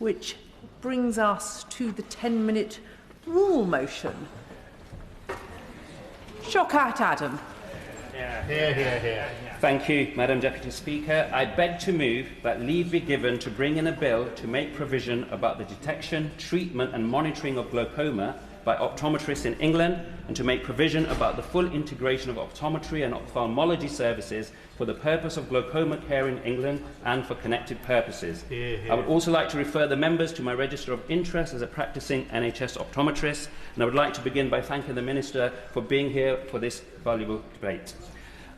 Which brings us to the 10-minute rule motion. Shockat, Adam. Here. Thank you, Madam Deputy Speaker. I beg to move that leave be given to bring in a bill to make provision about the detection, treatment and monitoring of glaucoma by optometrists in England, and to make provision about the full integration of optometry and ophthalmology services for the purpose of glaucoma care in England and for connected purposes. I would also like to refer the members to my register of interest as a practicing NHS optometrist, and I would like to begin by thanking the Minister for being here for this valuable debate.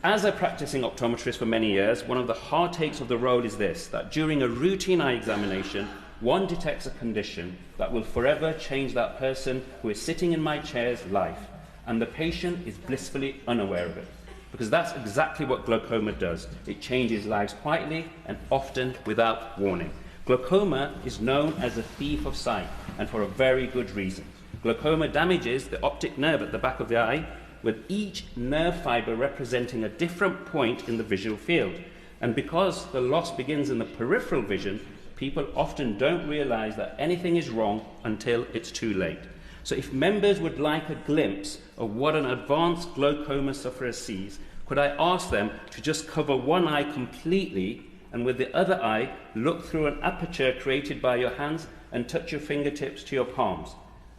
As a practicing optometrist for many years, one of the hard takes of the role is this, that during a routine eye examination, one detects a condition that will forever change that person who is sitting in my chair's life, and the patient is blissfully unaware of it. Because that's exactly what glaucoma does. It changes lives quietly and often without warning. Glaucoma is known as a thief of sight, and for a very good reason. Glaucoma damages the optic nerve at the back of the eye, with each nerve fibre representing a different point in the visual field. And because the loss begins in the peripheral vision, people often don't realise that anything is wrong until it's too late. So if members would like a glimpse of what an advanced glaucoma sufferer sees, could I ask them to just cover one eye completely and with the other eye look through an aperture created by your hands and touch your fingertips to your palms.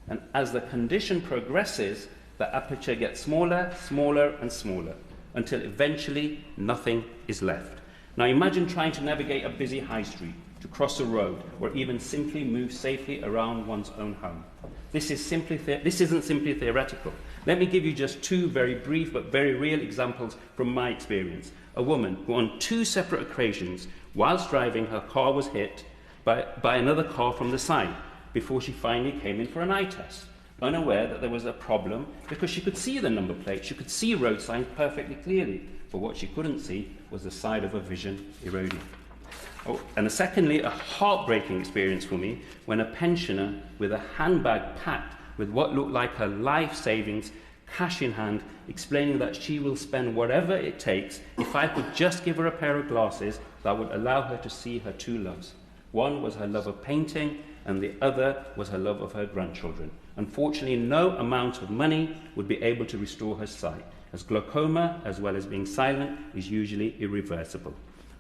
And as the condition progresses, the aperture gets smaller, smaller and smaller until eventually nothing is left. Now imagine trying to navigate a busy high street, to cross a road, or even simply move safely around one's own home. This isn't simply theoretical. Let me give you just two very brief but very real examples from my experience. A woman who on two separate occasions, whilst driving, her car was hit by another car from the side before she finally came in for an eye test, unaware that there was a problem because she could see the number plate, she could see road signs perfectly clearly, but what she couldn't see was the side of her vision eroding. Oh, and secondly, a heartbreaking experience for me when a pensioner with a handbag packed with what looked like her life savings, cash in hand, explaining that she will spend whatever it takes if I could just give her a pair of glasses that would allow her to see her two loves. One was her love of painting, and the other was her love of her grandchildren. Unfortunately, no amount of money would be able to restore her sight, as glaucoma, as well as being silent, is usually irreversible.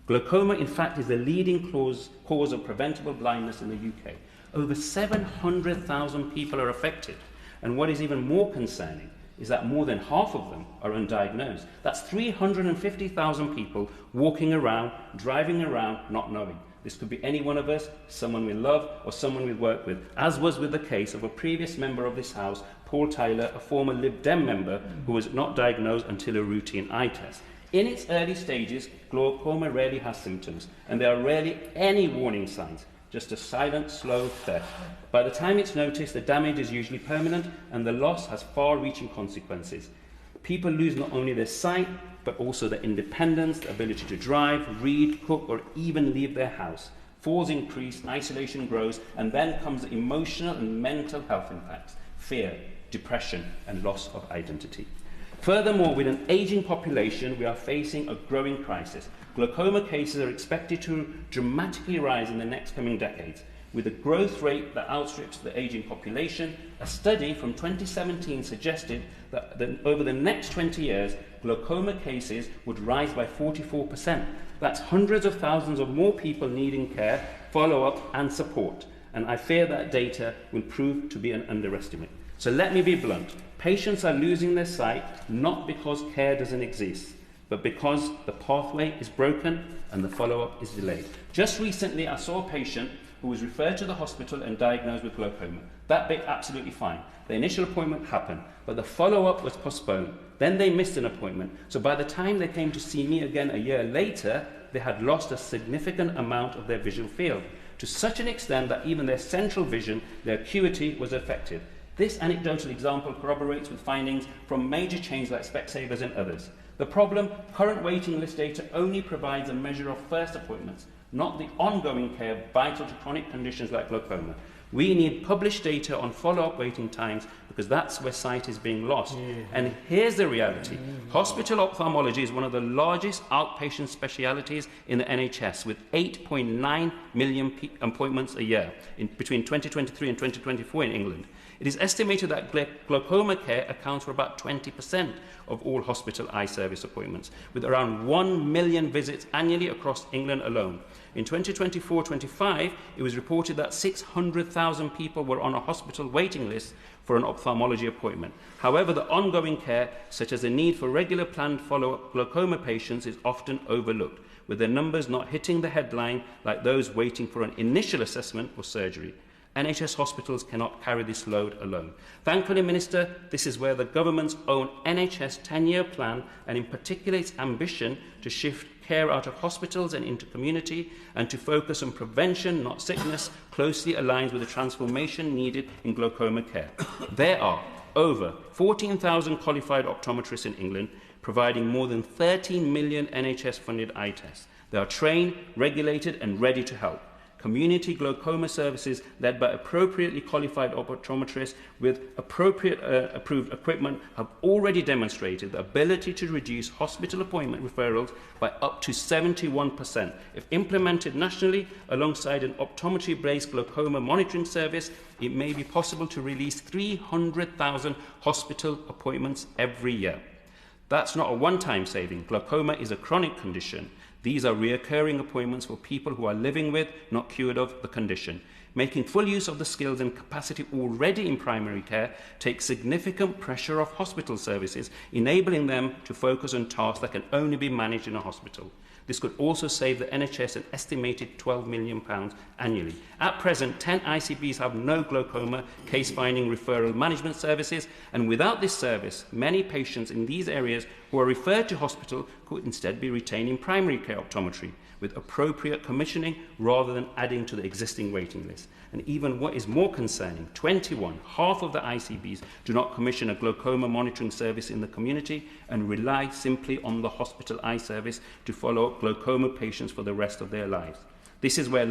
Glaucoma, in fact, is the leading cause of preventable blindness in the UK. Over 700,000 people are affected. And what is even more concerning is that more than half of them are undiagnosed. That's 350,000 people walking around, driving around, not knowing. This could be any one of us, someone we love, or someone we work with, as was with the case of a previous member of this House, Paul Tyler, a former Lib Dem member who was not diagnosed until a routine eye test. In its early stages, glaucoma rarely has symptoms, and there are rarely any warning signs, just a silent, slow theft. By the time it's noticed, the damage is usually permanent, and the loss has far-reaching consequences. People lose not only their sight, but also their independence, the ability to drive, read, cook, or even leave their house. Falls increase, isolation grows, and then comes the emotional and mental health impacts, fear, depression, and loss of identity. Furthermore, with an ageing population, we are facing a growing crisis. Glaucoma cases are expected to dramatically rise in the next coming decades. With a growth rate that outstrips the ageing population, a study from 2017 suggested that over the next 20 years, glaucoma cases would rise by 44%. That's hundreds of thousands of more people needing care, follow-up and support. And I fear that data will prove to be an underestimate. So let me be blunt. Patients are losing their sight not because care doesn't exist, but because the pathway is broken and the follow-up is delayed. Just recently, I saw a patient who was referred to the hospital and diagnosed with glaucoma. That bit, absolutely fine. The initial appointment happened, but the follow-up was postponed. Then they missed an appointment. So by the time they came to see me again a year later, they had lost a significant amount of their visual field, to such an extent that even their central vision, their acuity, was affected. This anecdotal example corroborates with findings from major chains like Specsavers and others. The problem, current waiting list data only provides a measure of first appointments, not the ongoing care vital to chronic conditions like glaucoma. We need published data on follow-up waiting times because that's where sight is being lost. And here's the reality. Hospital ophthalmology is one of the largest outpatient specialities in the NHS, with 8.9 million appointments a year between 2023 and 2024 in England. It is estimated that glaucoma care accounts for about 20% of all hospital eye service appointments, with around 1 million visits annually across England alone. In 2024-25, it was reported that 600,000 people were on a hospital waiting list for an ophthalmology appointment. However, the ongoing care, such as the need for regular planned follow-up glaucoma patients, is often overlooked, with their numbers not hitting the headline like those waiting for an initial assessment or surgery. NHS hospitals cannot carry this load alone. Thankfully, Minister, this is where the government's own NHS 10-year plan, and in particular its ambition to shift care out of hospitals and into community and to focus on prevention, not sickness, closely aligns with the transformation needed in glaucoma care. There are over 14,000 qualified optometrists in England, providing more than 13 million NHS-funded eye tests. They are trained, regulated and ready to help. Community glaucoma services led by appropriately qualified optometrists with appropriate approved equipment have already demonstrated the ability to reduce hospital appointment referrals by up to 71%. If implemented nationally alongside an optometry-based glaucoma monitoring service, it may be possible to release 300,000 hospital appointments every year. That's not a one-time saving. Glaucoma is a chronic condition. These are recurring appointments for people who are living with, not cured of, the condition. Making full use of the skills and capacity already in primary care takes significant pressure off hospital services, enabling them to focus on tasks that can only be managed in a hospital. This could also save the NHS an estimated £12 million annually. At present, 10 ICBs have no glaucoma case-finding referral management services, and without this service, many patients in these areas who are referred to hospital could instead be retained in primary care optometry, with appropriate commissioning rather than adding to the existing waiting list. And even what is more concerning, 21, half of the ICBs, do not commission a glaucoma monitoring service in the community and rely simply on the hospital eye service to follow up glaucoma patients for the rest of their lives. This is where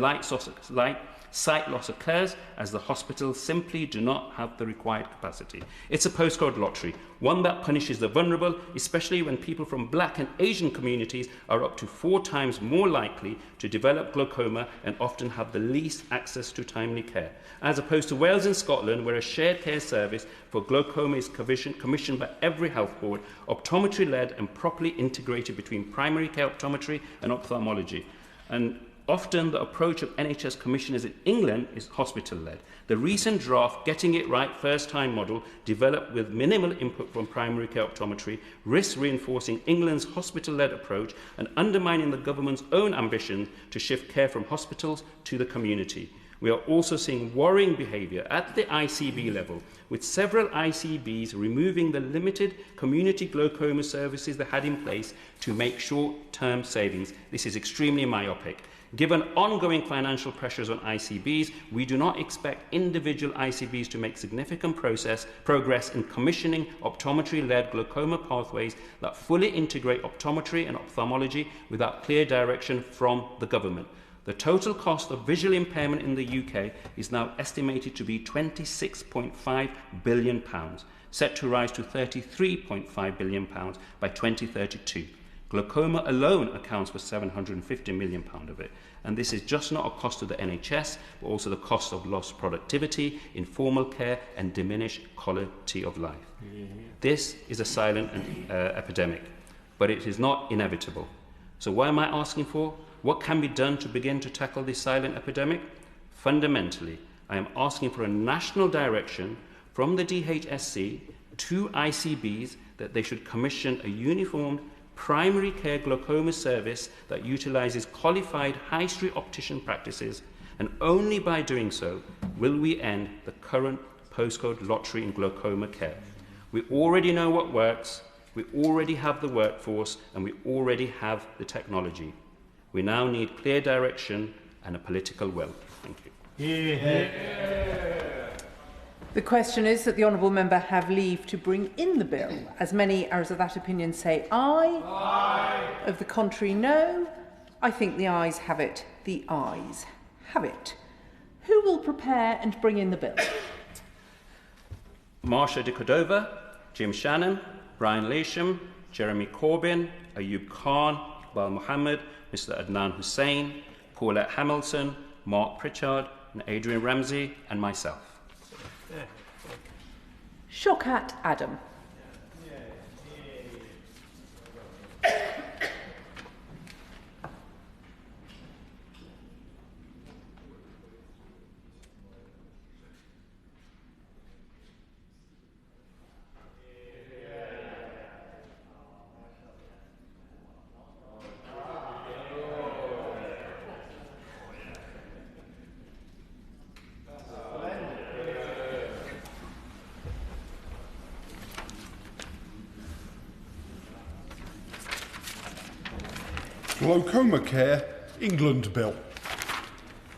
sight loss occurs, as the hospitals simply do not have the required capacity. It's a postcode lottery, one that punishes the vulnerable, especially when people from Black and Asian communities are up to 4 times more likely to develop glaucoma and often have the least access to timely care. As opposed to Wales and Scotland, where a shared care service for glaucoma is commissioned by every health board, optometry-led and properly integrated between primary care optometry and ophthalmology. And often the approach of NHS commissioners in England is hospital-led. The recent draft Getting It Right First Time model, developed with minimal input from primary care optometry, risks reinforcing England's hospital-led approach and undermining the government's own ambition to shift care from hospitals to the community. We are also seeing worrying behaviour at the ICB level, with several ICBs removing the limited community glaucoma services they had in place to make short-term savings. This is extremely myopic. Given ongoing financial pressures on ICBs, we do not expect individual ICBs to make significant progress in commissioning optometry-led glaucoma pathways that fully integrate optometry and ophthalmology without clear direction from the government. The total cost of visual impairment in the UK is now estimated to be £26.5 billion, set to rise to £33.5 billion by 2032. Glaucoma alone accounts for £750 million of it. And this is just not a cost to the NHS, but also the cost of lost productivity, informal care, and diminished quality of life. This is a silent epidemic, but it is not inevitable. So what am I asking for? What can be done to begin to tackle this silent epidemic? Fundamentally, I am asking for a national direction from the DHSC to ICBs that they should commission a uniformed primary care glaucoma service that utilises qualified high street optician practices, and only by doing so will we end the current postcode lottery in glaucoma care. We already know what works, we already have the workforce, and we already have the technology. We now need clear direction and a political will. Thank you. The question is that the honourable member have leave to bring in the bill. As many as of that opinion say aye. Aye. Of the contrary, no. I think the ayes have it. The ayes have it. Who Who will prepare and bring in the bill? Marsha de Cordova, Jim Shannon, Brian Lesham, Jeremy Corbyn, Ayub Khan, Iqbal Mohammed, Mr Adnan Hussain, Paulette Hamilton, Mark Pritchard, and Adrian Ramsey, and myself. Shockat Adam. Glaucoma Care, England Bill.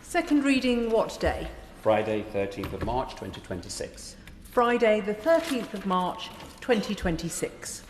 Second reading what day? Friday, 13th of March, 2026. Friday the 13th of March 2026.